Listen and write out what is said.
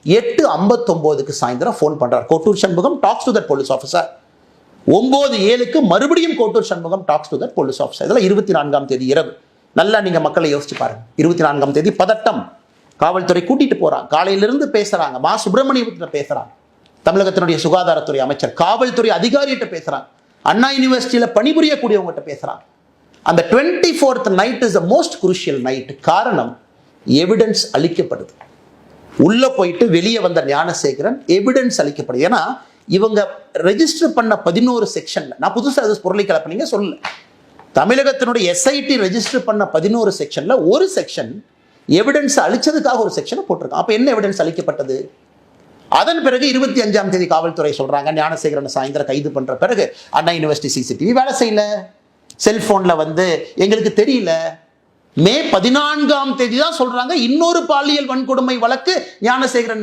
8:59 சாயந்தரம் ஃபோன் பண்றார். Kottur Shanmugam tax to that police officer. 9:07 மறுபடியும் Kottur Shanmugam tax to that police officer. இதெல்லாம் 24ஆம் தேதி இரவு. நல்லா நீங்க மக்களை யோசிச்சு பாருங்க. 24ஆம் தேதி பதட்டம். காவல்துறை கூட்டிட்டு போறாங்க. காலையிலிருந்து பேசுறாங்க. மா சுப்பிரமணியத்துல பேசுறாங்க. தமிழகத்தினுடைய சுகாதாரத்துறை அமைச்சர் காவல்துறை அதிகாரிகிட்ட பேசுறாங்க. அண்ணா யூனிவர்சிட்டியில பணிபுரியக்கூடியவங்ககிட்ட பேசுறாங்க. அந்த 24th night is the most crucial night. காரணம், எவிடன்ஸ் அளிக்கப்படுது. உள்ள போயிட்டு வெளியே வந்த ஞானசேகரன் எவிடன்ஸ் அளிக்கப்படுது. ஏன்னா இவங்க ரெஜிஸ்டர் பண்ண 11 செக்ஷன்ல, நான் புதுசாக அது பொருளை கலப்பினீங்க சொல்லல, தமிழகத்தினுடைய எஸ்ஐடி ரெஜிஸ்டர் பண்ண 11 செக்ஷன்ல ஒரு செக்ஷன் எவிடன்ஸ் அளிச்சதுக்காக ஒரு செக்ஷனை போட்டிருக்கான். அப்ப என்ன எவிடன்ஸ் அளிக்கப்பட்டது? அதன் பிறகு 25ஆம் தேதி காவல்துறை சொல்றாங்க ஞானசேகரன் சாயந்தரம் கைது பண்ற பிறகு அண்ணா யூனிவர்சிட்டி சிசிடிவி வேலை செய்யல, செல்போன்ல எங்களுக்கு தெரியல. மே 14ஆம் தேதி தான் சொல்றாங்க இன்னொரு பாலியல் வன்கொடுமை வழக்கு ஞானசேகரன்